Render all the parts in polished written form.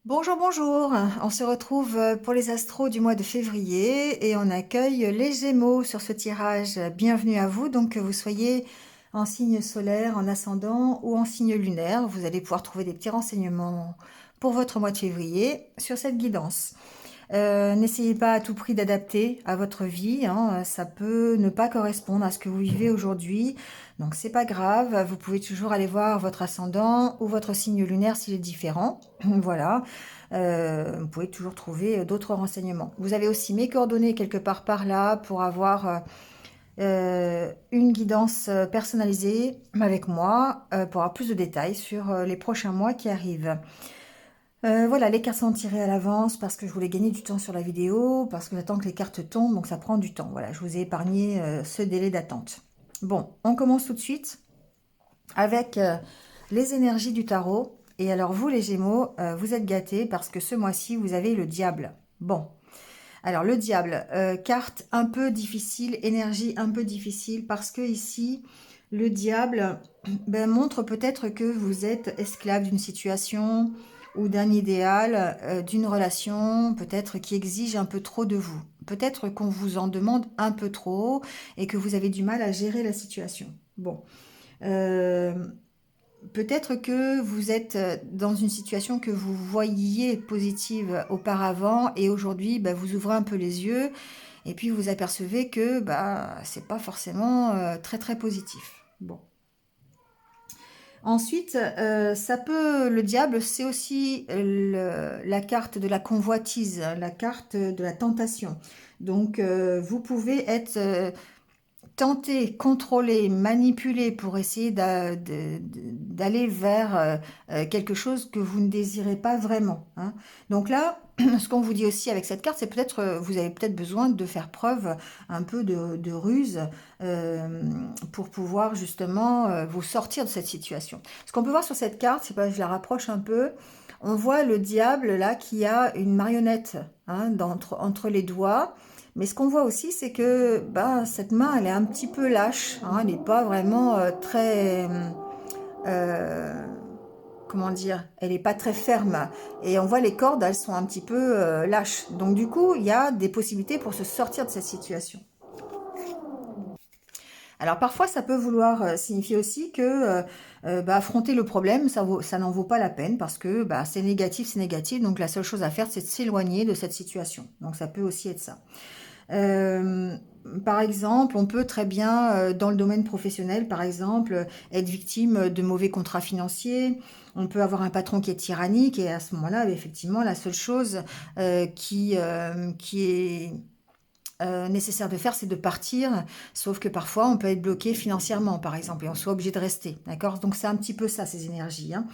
Bonjour, bonjour. On se retrouve pour les astros du mois de février et on accueille les Gémeaux sur ce tirage. Bienvenue à vous, donc que vous soyez en signe solaire, en ascendant ou en signe lunaire. Vous allez pouvoir trouver des petits renseignements pour votre mois de février sur cette guidance. N'essayez pas à tout prix d'adapter à votre vie, hein, ça peut ne pas correspondre à ce que vous vivez aujourd'hui, donc c'est pas grave, vous pouvez toujours aller voir votre ascendant ou votre signe lunaire s'il est différent, voilà, vous pouvez toujours trouver d'autres renseignements. Vous avez aussi mes coordonnées quelque part par là pour avoir une guidance personnalisée avec moi pour avoir plus de détails sur les prochains mois qui arrivent. Voilà, les cartes sont tirées à l'avance parce que je voulais gagner du temps sur la vidéo, parce que j'attends que les cartes tombent, donc ça prend du temps. Voilà, je vous ai épargné ce délai d'attente. Bon, on commence tout de suite avec les énergies du tarot. Et alors vous les Gémeaux, vous êtes gâtés parce que ce mois-ci, vous avez le diable. Bon, alors le diable, carte un peu difficile, énergie un peu difficile, parce que ici, le diable montre peut-être que vous êtes esclave d'une situation ou d'un idéal, d'une relation, peut-être qui exige un peu trop de vous. Peut-être qu'on vous en demande un peu trop et que vous avez du mal à gérer la situation. Bon. Euh, Peut-être que vous êtes dans une situation que vous voyiez positive auparavant et aujourd'hui, vous ouvrez un peu les yeux et puis vous apercevez que c'est pas forcément très très positif. Bon. Ensuite, le diable, c'est aussi la carte de la convoitise, la carte de la tentation. Donc, vous pouvez être tenter, contrôler, manipuler pour essayer d'aller vers quelque chose que vous ne désirez pas vraiment, hein. Donc là, ce qu'on vous dit aussi avec cette carte, c'est peut-être, vous avez peut-être besoin de faire preuve un peu de ruse euh, pour pouvoir justement vous sortir de cette situation. Ce qu'on peut voir sur cette carte, c'est pas, je la rapproche un peu, on voit le diable là qui a une marionnette, hein, entre les doigts. Mais ce qu'on voit aussi, c'est que cette main, elle est un petit peu lâche, hein, elle n'est pas vraiment très... euh, comment dire? Elle n'est pas très ferme. Et on voit les cordes, elles sont un petit peu lâches. Donc du coup, il y a des possibilités pour se sortir de cette situation. Alors parfois, ça peut vouloir signifier aussi que affronter le problème, ça n'en vaut pas la peine parce que c'est négatif, c'est négatif. Donc la seule chose à faire, c'est de s'éloigner de cette situation. Donc ça peut aussi être ça. Euh, Par exemple, on peut très bien, dans le domaine professionnel, par exemple, être victime de mauvais contrats financiers. On peut avoir un patron qui est tyrannique et à ce moment-là, effectivement, la seule chose qui est nécessaire de faire, c'est de partir. Sauf que parfois, on peut être bloqué financièrement, par exemple, et on soit obligé de rester. D'accord? Donc c'est un petit peu ça, ces énergies, hein.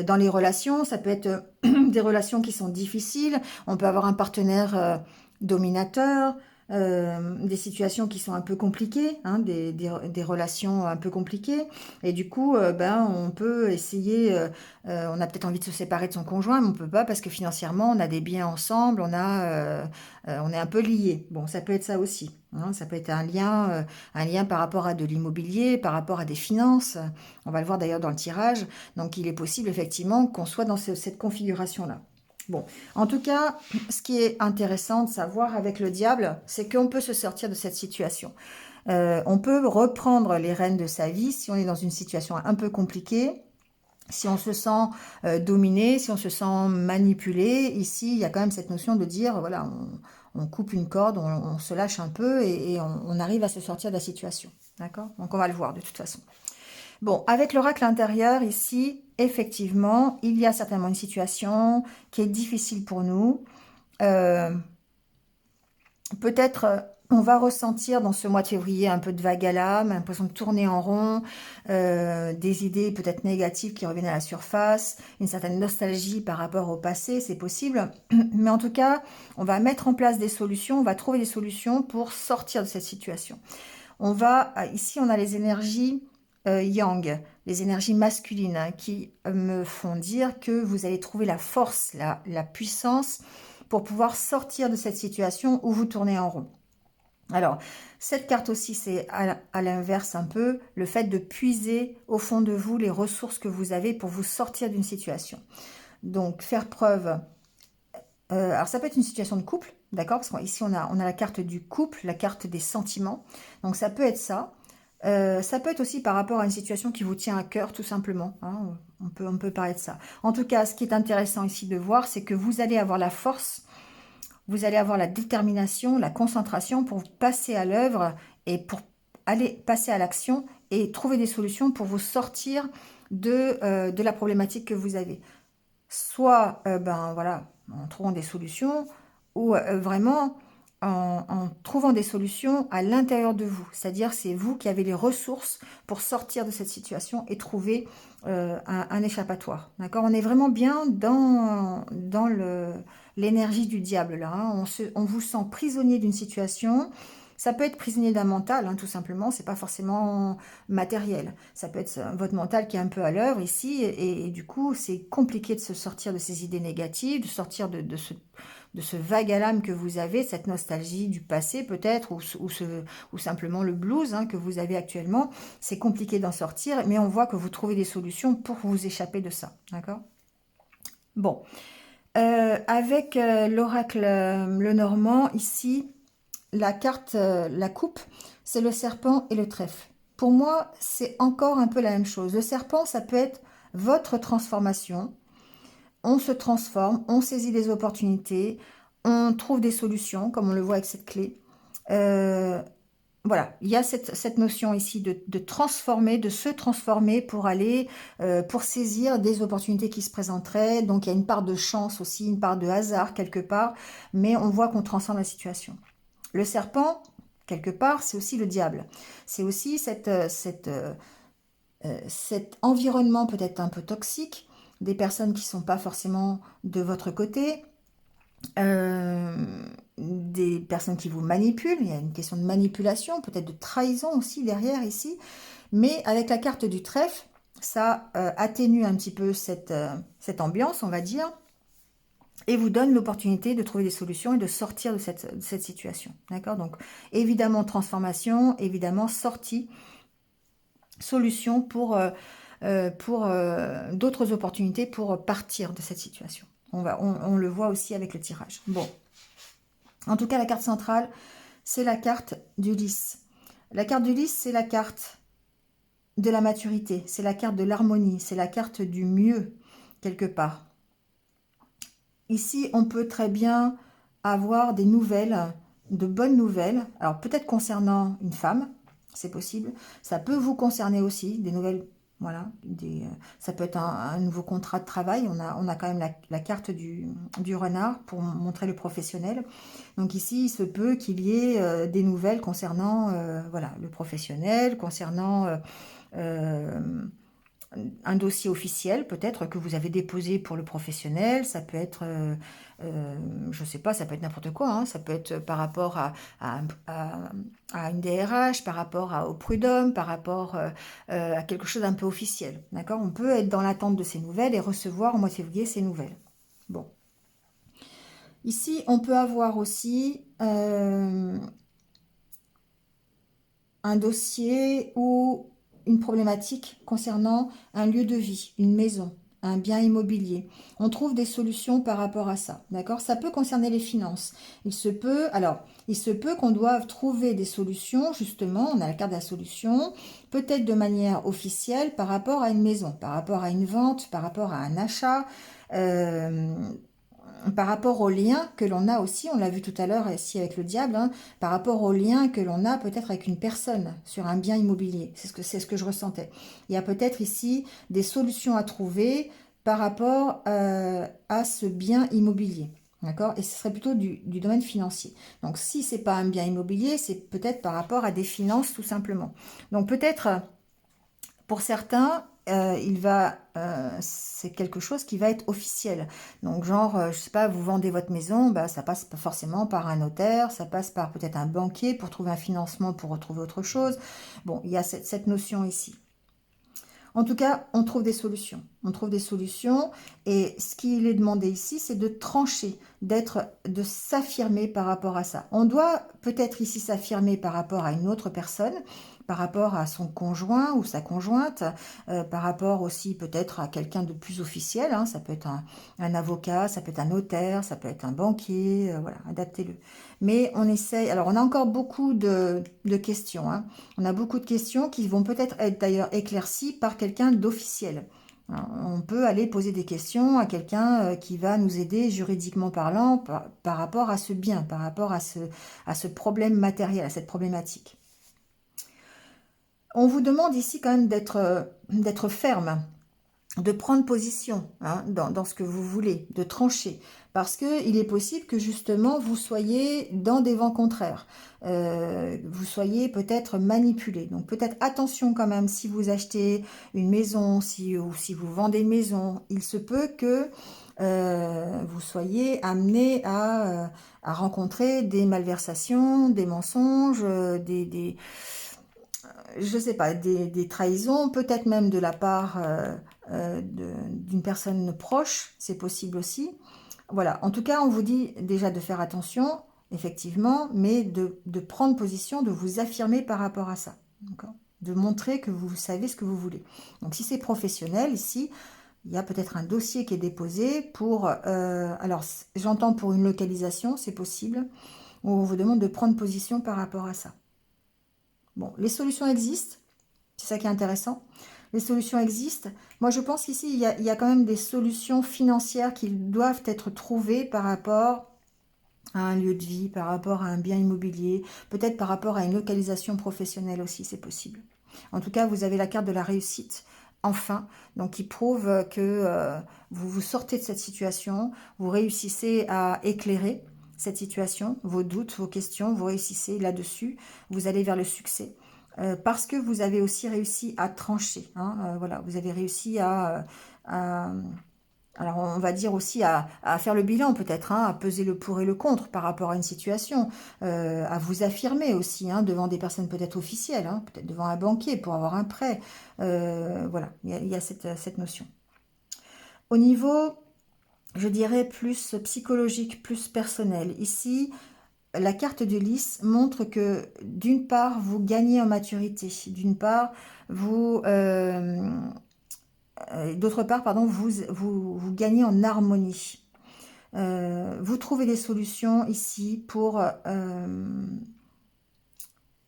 Dans les relations, ça peut être des relations qui sont difficiles. On peut avoir un partenaire dominateur, des situations qui sont un peu compliquées, hein, des relations un peu compliquées. Et du coup, on peut essayer, on a peut-être envie de se séparer de son conjoint, mais on peut pas parce que financièrement, on a des biens ensemble, on est un peu liés. Bon, ça peut être ça aussi, hein, ça peut être un lien par rapport à de l'immobilier, par rapport à des finances. On va le voir d'ailleurs dans le tirage. Donc, il est possible effectivement qu'on soit dans cette configuration-là. Bon, en tout cas, ce qui est intéressant de savoir avec le diable, c'est qu'on peut se sortir de cette situation. On peut reprendre les rênes de sa vie si on est dans une situation un peu compliquée, si on se sent dominé, si on se sent manipulé. Ici, il y a quand même cette notion de dire, voilà, on coupe une corde, on se lâche un peu et on arrive à se sortir de la situation. D'accord? Donc on va le voir de toute façon. Bon, avec l'oracle intérieur ici, effectivement, il y a certainement une situation qui est difficile pour nous. Euh, Peut-être on va ressentir dans ce mois de février un peu de vague à l'âme, l'impression de tourner en rond, des idées peut-être négatives qui reviennent à la surface, une certaine nostalgie par rapport au passé, c'est possible. Mais en tout cas, on va mettre en place des solutions, on va trouver des solutions pour sortir de cette situation. Ici, on a les énergies yang, les énergies masculines, hein, qui me font dire que vous allez trouver la force, la puissance pour pouvoir sortir de cette situation où vous tournez en rond. Alors, cette carte aussi, c'est à l'inverse un peu le fait de puiser au fond de vous les ressources que vous avez pour vous sortir d'une situation. Donc, faire preuve. Alors, ça peut être une situation de couple, d'accord? Parce qu'ici, on a la carte du couple, la carte des sentiments. Donc, ça peut être ça. Ça peut être aussi par rapport à une situation qui vous tient à cœur, tout simplement, hein. On peut parler de ça. En tout cas, ce qui est intéressant ici de voir, c'est que vous allez avoir la force, vous allez avoir la détermination, la concentration pour passer à l'œuvre et pour aller passer à l'action et trouver des solutions pour vous sortir de la problématique que vous avez. Soit, ben voilà, en trouvant des solutions, ou vraiment en trouvant des solutions à l'intérieur de vous. C'est-à-dire, c'est vous qui avez les ressources pour sortir de cette situation et trouver un échappatoire. D'accord? On est vraiment bien dans l'énergie du diable, là, hein. On vous sent prisonnier d'une situation. Ça peut être prisonnier d'un mental, hein, tout simplement. C'est pas forcément matériel. Ça peut être votre mental qui est un peu à l'œuvre ici, et du coup, c'est compliqué de se sortir de ces idées négatives, de sortir de ce vague à l'âme que vous avez, cette nostalgie du passé peut-être, ou simplement le blues, hein, que vous avez actuellement. C'est compliqué d'en sortir, mais on voit que vous trouvez des solutions pour vous échapper de ça. D'accord? Bon. Avec l'oracle Lenormand, ici, la carte, la coupe, c'est le serpent et le trèfle. Pour moi, c'est encore un peu la même chose. Le serpent, ça peut être votre transformation. On se transforme, on saisit des opportunités, on trouve des solutions, comme on le voit avec cette clé. Euh, voilà, il y a cette notion ici de transformer, de se transformer pour aller, pour saisir des opportunités qui se présenteraient. Donc, il y a une part de chance aussi, une part de hasard quelque part, mais on voit qu'on transforme la situation. Le serpent, quelque part, c'est aussi le diable. C'est aussi cet environnement peut-être un peu toxique, des personnes qui ne sont pas forcément de votre côté, des personnes qui vous manipulent. Il y a une question de manipulation, peut-être de trahison aussi derrière ici. Mais avec la carte du trèfle, ça atténue un petit peu cette ambiance, on va dire, et vous donne l'opportunité de trouver des solutions et de sortir de cette situation. D'accord? Donc, évidemment, transformation, évidemment, sortie, solution pour d'autres opportunités pour partir de cette situation. On le voit aussi avec le tirage. Bon. En tout cas, la carte centrale, c'est la carte d'Ulysse. La carte d'Ulysse, c'est la carte de la maturité, c'est la carte de l'harmonie, c'est la carte du mieux, quelque part. Ici, on peut très bien avoir des nouvelles, de bonnes nouvelles. Alors, peut-être concernant une femme, c'est possible. Ça peut vous concerner aussi, des nouvelles, voilà. Ça peut être un nouveau contrat de travail. On a quand même la carte du renard pour montrer le professionnel. Donc ici, il se peut qu'il y ait des nouvelles concernant voilà, le professionnel, concernant un dossier officiel peut-être que vous avez déposé pour le professionnel. Ça peut être, je sais pas, ça peut être n'importe quoi, hein. Ça peut être par rapport à une DRH, par rapport au prud'homme, par rapport à quelque chose d'un peu officiel. D'accord? On peut être dans l'attente de ces nouvelles et recevoir au mois de février ces nouvelles. Bon. Ici, on peut avoir aussi un dossier ou une problématique concernant un lieu de vie, une maison, un bien immobilier. On trouve des solutions par rapport à ça, d'accord? Ça peut concerner les finances. Il se peut qu'on doive trouver des solutions, justement, on a la carte de la solution, peut-être de manière officielle par rapport à une maison, par rapport à une vente, par rapport à un achat, par rapport au lien que l'on a aussi, on l'a vu tout à l'heure ici avec le diable, hein, par rapport au lien que l'on a peut-être avec une personne sur un bien immobilier. C'est ce que je ressentais. Il y a peut-être ici des solutions à trouver par rapport à ce bien immobilier. D'accord? Et ce serait plutôt du domaine financier. Donc, si c'est pas un bien immobilier, c'est peut-être par rapport à des finances tout simplement. Donc, peut-être pour certains, c'est quelque chose qui va être officiel. Donc, genre, je sais pas, vous vendez votre maison, bah, ça passe pas forcément par un notaire, ça passe par peut-être un banquier pour trouver un financement pour retrouver autre chose. Bon, il y a cette notion ici. En tout cas, on trouve des solutions. On trouve des solutions. Et ce qu'il est demandé ici, c'est de trancher, de s'affirmer par rapport à ça. On doit peut-être ici s'affirmer par rapport à une autre personne, par rapport à son conjoint ou sa conjointe, par rapport aussi peut-être à quelqu'un de plus officiel, hein. Ça peut être un avocat, ça peut être un notaire, ça peut être un banquier, voilà, adaptez-le. Mais on essaye, alors on a encore beaucoup de questions, hein. On a beaucoup de questions qui vont peut-être être d'ailleurs éclaircies par quelqu'un d'officiel. On peut aller poser des questions à quelqu'un qui va nous aider juridiquement parlant par rapport à ce bien, par rapport à ce problème matériel, à cette problématique. On vous demande ici quand même d'être ferme, de prendre position, hein, dans ce que vous voulez, de trancher. Parce qu'il est possible que justement vous soyez dans des vents contraires. Vous soyez peut-être manipulé. Donc peut-être attention quand même si vous achetez une maison, ou si vous vendez une maison. Il se peut que vous soyez amené à rencontrer des malversations, des mensonges, je sais pas, des trahisons, peut-être même de la part d'une personne proche, c'est possible aussi. Voilà, en tout cas, on vous dit déjà de faire attention, effectivement, mais de prendre position, de vous affirmer par rapport à ça. De montrer que vous savez ce que vous voulez. Donc si c'est professionnel, ici, il y a peut-être un dossier qui est déposé pour... alors, j'entends pour une localisation, c'est possible, où on vous demande de prendre position par rapport à ça. Bon, les solutions existent, c'est ça qui est intéressant. Les solutions existent. Moi, je pense qu'ici, il y a quand même des solutions financières qui doivent être trouvées par rapport à un lieu de vie, par rapport à un bien immobilier, peut-être par rapport à une localisation professionnelle aussi, c'est possible. En tout cas, vous avez la carte de la réussite, enfin, donc qui prouve que vous vous sortez de cette situation, vous réussissez à éclairer cette situation, vos doutes, vos questions, vous réussissez là-dessus, vous allez vers le succès. Parce que vous avez aussi réussi à trancher, hein, voilà, vous avez réussi alors on va dire aussi à faire le bilan peut-être, hein, à peser le pour et le contre par rapport à une situation, à vous affirmer aussi, hein, devant des personnes peut-être officielles, hein, peut-être devant un banquier pour avoir un prêt. Voilà, il y a cette notion. Au niveau, je dirais, plus psychologique, plus personnel, ici, la carte de lys montre que d'une part, vous gagnez en maturité, d'une part, d'autre part, pardon, vous gagnez en harmonie. Vous trouvez des solutions ici pour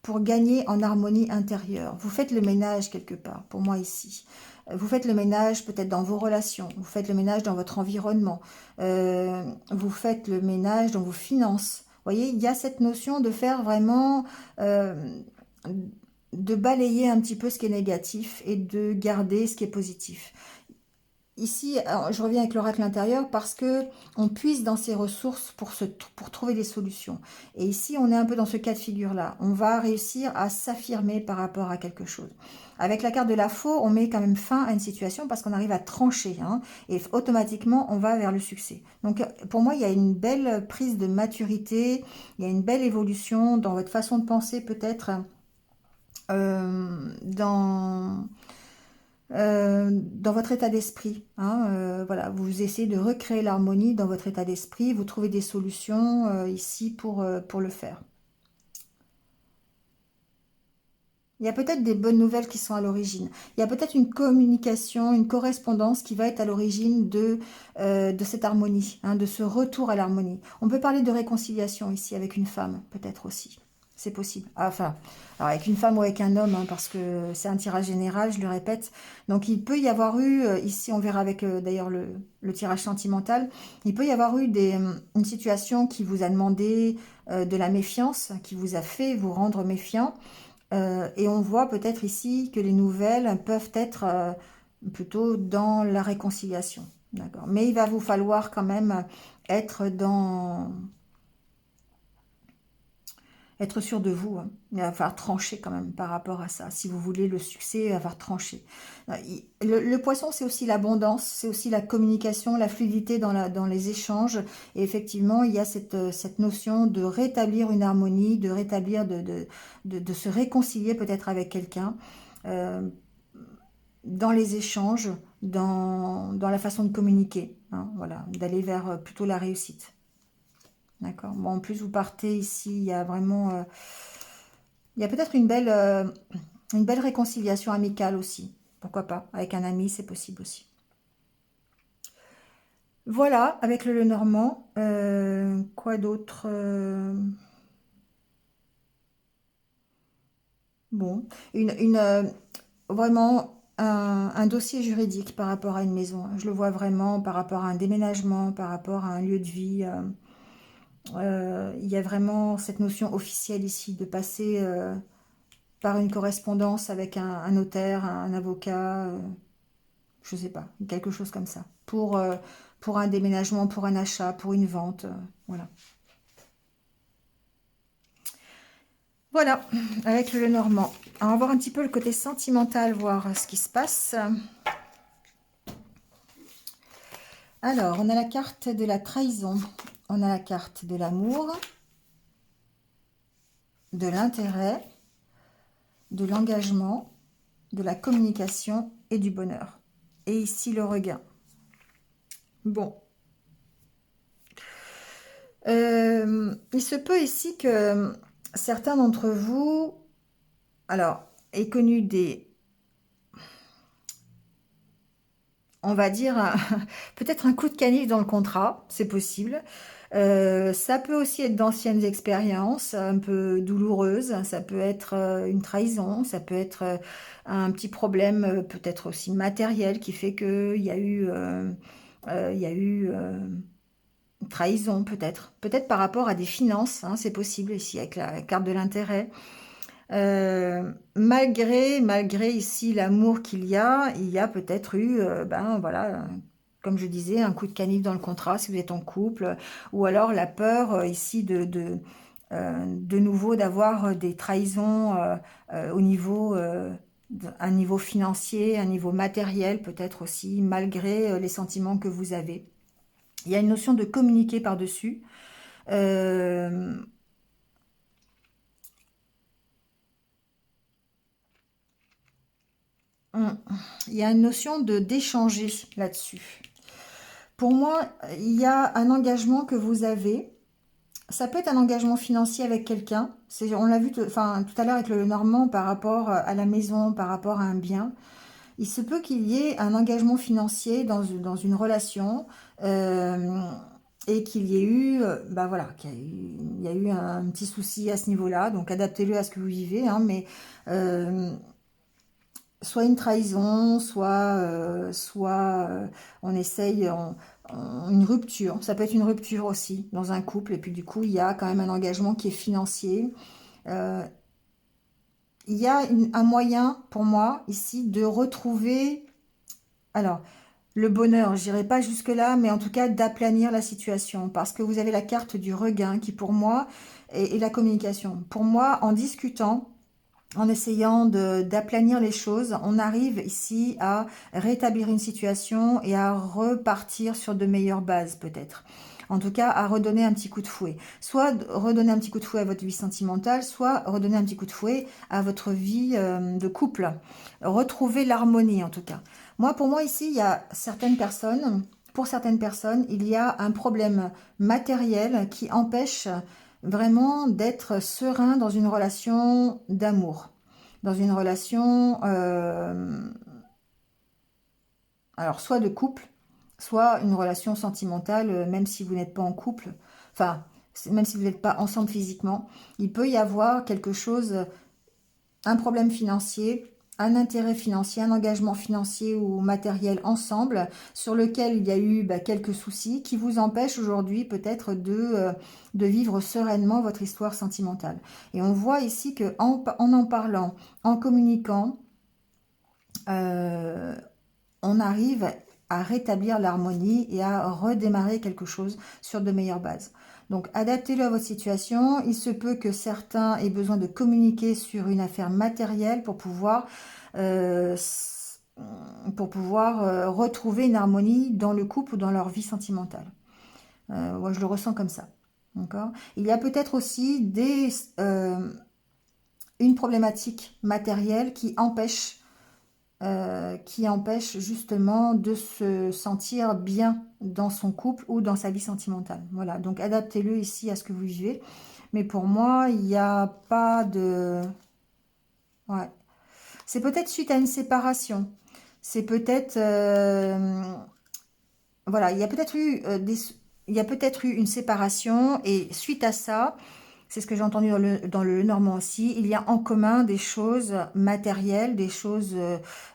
gagner en harmonie intérieure. Vous faites le ménage quelque part, pour moi ici. Vous faites le ménage peut-être dans vos relations, vous faites le ménage dans votre environnement, vous faites le ménage dans vos finances. Vous voyez, il y a cette notion de faire vraiment, de balayer un petit peu ce qui est négatif et de garder ce qui est positif. Ici, alors, je reviens avec l'oracle intérieur parce que on puise dans ses ressources pour trouver des solutions. Et ici, on est un peu dans ce cas de figure-là. On va réussir à s'affirmer par rapport à quelque chose. Avec la carte de la faux, on met quand même fin à une situation parce qu'on arrive à trancher, hein, et automatiquement, on va vers le succès. Donc, pour moi, il y a une belle prise de maturité, il y a une belle évolution dans votre façon de penser peut-être, dans dans votre état d'esprit, hein, voilà, vous essayez de recréer l'harmonie dans votre état d'esprit, vous trouvez des solutions ici pour le faire. Il y a peut-être des bonnes nouvelles qui sont à l'origine. Il y a peut-être une communication, une correspondance qui va être à l'origine de cette harmonie, hein, de ce retour à l'harmonie. On peut parler de réconciliation ici avec une femme, peut-être aussi. C'est possible. Enfin, alors avec une femme ou avec un homme, hein, parce que c'est un tirage général, je le répète. Donc il peut y avoir eu, ici on verra avec d'ailleurs le tirage sentimental, il peut y avoir eu une situation qui vous a demandé de la méfiance, qui vous a fait vous rendre méfiant. Et on voit peut-être ici que les nouvelles peuvent être plutôt dans la réconciliation. D'accord. Mais il va vous falloir quand même être être sûr de vous, hein. Il va falloir trancher quand même par rapport à ça. Si vous voulez le succès, il va falloir trancher. Le poisson, c'est aussi l'abondance, c'est aussi la communication, la fluidité dans les échanges. Et effectivement, il y a cette notion de rétablir une harmonie, de rétablir, de se réconcilier peut-être avec quelqu'un dans les échanges. dans la façon de communiquer, hein, voilà, d'aller vers plutôt la réussite. D'accord. Bon, en plus, vous partez ici, il y a vraiment... il y a peut-être une belle réconciliation amicale aussi. Pourquoi pas? Avec un ami, c'est possible aussi. Voilà, avec le Lenormand. Quoi d'autre? Bon, vraiment un dossier juridique par rapport à une maison. Je le vois vraiment par rapport à un déménagement, par rapport à un lieu de vie. Il y a vraiment cette notion officielle ici de passer par une correspondance avec un notaire, un avocat, je sais pas, quelque chose comme ça. Pour un déménagement, pour un achat, pour une vente, voilà. Voilà, avec le Lenormand. On va voir un petit peu le côté sentimental, voir ce qui se passe. Alors, on a la carte de la trahison, on a la carte de l'amour, de l'intérêt, de l'engagement, de la communication et du bonheur. Et ici, le regain. Bon. Il se peut ici que certains d'entre vous, alors, aient connu on va dire, peut-être un coup de canif dans le contrat, c'est possible. Ça peut aussi être d'anciennes expériences un peu douloureuses, ça peut être une trahison, ça peut être un petit problème peut-être aussi matériel qui fait qu'il y a eu, il y a eu une trahison peut-être. Peut-être par rapport à des finances, hein, c'est possible ici avec la carte de l'intérêt. Malgré ici l'amour qu'il il y a peut-être eu, ben voilà, comme je disais, un coup de canif dans le contrat si vous êtes en couple, ou alors la peur ici de nouveau d'avoir des trahisons au niveau, un niveau financier, un niveau matériel peut-être aussi, malgré les sentiments que vous avez. Il y a une notion de communiquer par-dessus. Euh, il y a une notion de d'échanger là-dessus. Pour moi, il y a un engagement que vous avez. Ça peut être un engagement financier avec quelqu'un. On l'a vu enfin, tout à l'heure avec le Normand par rapport à la maison, par rapport à un bien. Il se peut qu'il y ait un engagement financier dans une relation euh, et qu'il y ait eu, bah voilà, il y a eu un petit souci à ce niveau-là. Donc adaptez-le à ce que vous vivez, hein, mais euh, soit une trahison, soit on essaye une rupture. Ça peut être une rupture aussi dans un couple. Et puis du coup, il y a quand même un engagement qui est financier. Euh, il y a un moyen pour moi ici de retrouver, alors le bonheur, je n'irai pas jusque-là, mais en tout cas d'aplanir la situation. Parce que vous avez la carte du regain qui pour moi est la communication. Pour moi, en discutant, en essayant d'aplanir les choses, on arrive ici à rétablir une situation et à repartir sur de meilleures bases peut-être. En tout cas, à redonner un petit coup de fouet. Soit redonner un petit coup de fouet à votre vie sentimentale, soit redonner un petit coup de fouet à votre vie de couple. Retrouver l'harmonie en tout cas. Moi, pour moi ici, il y a certaines personnes, pour certaines personnes, il y a un problème matériel qui empêche vraiment d'être serein dans une relation d'amour, dans une relation, alors soit de couple, soit une relation sentimentale, même si vous n'êtes pas en couple, enfin, même si vous n'êtes pas ensemble physiquement, il peut y avoir quelque chose, un problème financier, un intérêt financier, un engagement financier ou matériel ensemble sur lequel il y a eu quelques soucis qui vous empêchent aujourd'hui peut-être de vivre sereinement votre histoire sentimentale. Et on voit ici que en parlant, en communiquant, euh, on arrive à rétablir l'harmonie et à redémarrer quelque chose sur de meilleures bases. Donc, adaptez-le à votre situation. Il se peut que certains aient besoin de communiquer sur une affaire matérielle euh, retrouver une harmonie dans le couple ou dans leur vie sentimentale. Moi, je le ressens comme ça. D'accord. Il y a peut-être aussi une problématique matérielle qui empêche qui empêche justement de se sentir bien dans son couple ou dans sa vie sentimentale. Voilà, donc adaptez-le ici à ce que vous vivez. Mais pour moi, il n'y a pas de... Ouais. C'est peut-être suite à une séparation. C'est peut-être... voilà, il y a peut-être eu il y a peut-être eu une séparation et suite à ça, c'est ce que j'ai entendu dans le Normand aussi, il y a en commun des choses matérielles, des choses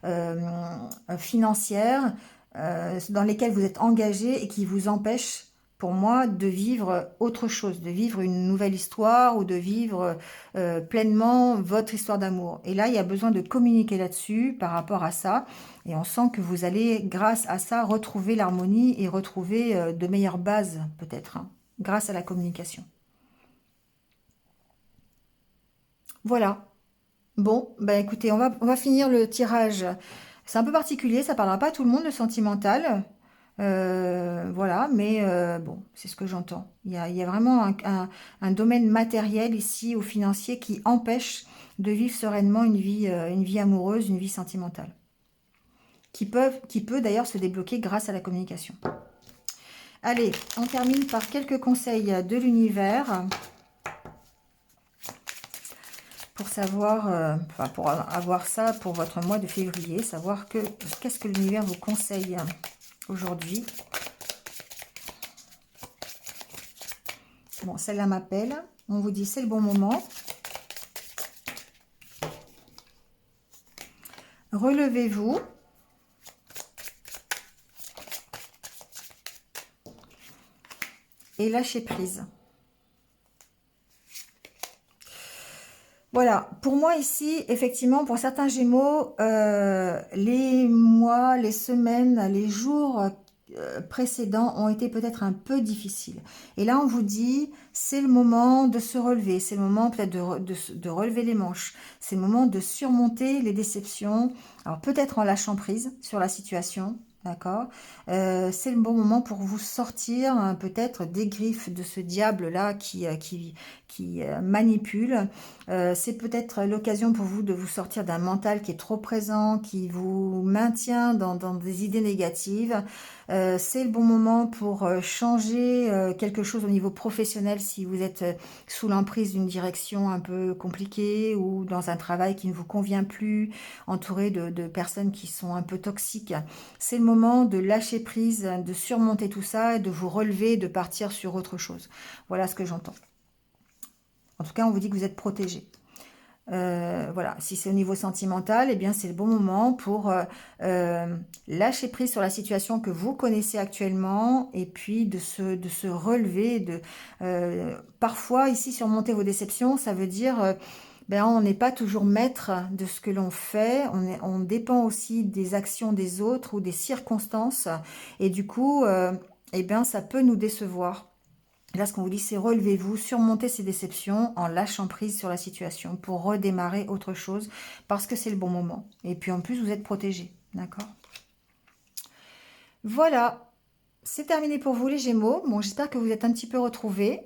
euh, financières dans lesquelles vous êtes engagé et qui vous empêchent, pour moi, de vivre autre chose, de vivre une nouvelle histoire ou de vivre pleinement votre histoire d'amour. Et là, il y a besoin de communiquer là-dessus par rapport à ça. Et on sent que vous allez, grâce à ça, retrouver l'harmonie et retrouver de meilleures bases, peut-être, hein, grâce à la communication. Voilà. Bon, bah écoutez, on va finir le tirage. C'est un peu particulier, ça parlera pas à tout le monde, le sentimental. Voilà, mais bon, c'est ce que j'entends. Il y a vraiment un domaine matériel ici, au financier, qui empêche de vivre sereinement une vie amoureuse, une vie sentimentale, qui peut d'ailleurs se débloquer grâce à la communication. Allez, on termine par quelques conseils de l'univers pour savoir, enfin pour avoir ça pour votre mois de février, savoir qu'est-ce que l'univers vous conseille aujourd'hui. Bon, celle-là m'appelle. On vous dit c'est le bon moment. Relevez-vous. Et lâchez prise. Voilà, pour moi ici, effectivement, pour certains Gémeaux, les mois, les semaines, les jours précédents ont été peut-être un peu difficiles. Et là, on vous dit, c'est le moment de se relever, c'est le moment peut-être de relever les manches, c'est le moment de surmonter les déceptions, alors peut-être en lâchant prise sur la situation. D'accord. C'est le bon moment pour vous sortir hein, peut-être des griffes de ce diable-là qui manipule. C'est peut-être l'occasion pour vous de vous sortir d'un mental qui est trop présent, qui vous maintient dans des idées négatives. C'est le bon moment pour changer quelque chose au niveau professionnel si vous êtes sous l'emprise d'une direction un peu compliquée ou dans un travail qui ne vous convient plus, entouré de personnes qui sont un peu toxiques. C'est le moment de lâcher prise, de surmonter tout ça, et de vous relever, de partir sur autre chose. Voilà ce que j'entends. En tout cas, on vous dit que vous êtes protégé. Voilà, si c'est au niveau sentimental, eh bien c'est le bon moment pour lâcher prise sur la situation que vous connaissez actuellement et puis de se relever. Parfois, ici, surmonter vos déceptions, ça veut dire ben, on n'est pas toujours maître de ce que l'on fait, on dépend aussi des actions des autres ou des circonstances et du coup, eh bien, ça peut nous décevoir. Là, ce qu'on vous dit, c'est relevez-vous, surmontez ces déceptions en lâchant prise sur la situation pour redémarrer autre chose parce que c'est le bon moment. Et puis en plus, vous êtes protégé. D'accord? Voilà, c'est terminé pour vous les Gémeaux. Bon, j'espère que vous êtes un petit peu retrouvés.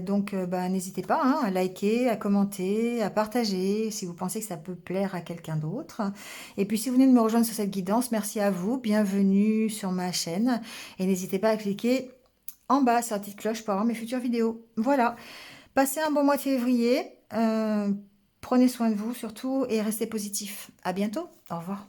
Donc, bah, n'hésitez pas hein, à liker, à commenter, à partager si vous pensez que ça peut plaire à quelqu'un d'autre. Et puis, si vous venez de me rejoindre sur cette guidance, merci à vous. Bienvenue sur ma chaîne. Et n'hésitez pas à cliquer en bas sur la petite cloche pour avoir mes futures vidéos. Voilà, passez un bon mois de février, prenez soin de vous surtout et restez positif. À bientôt, au revoir.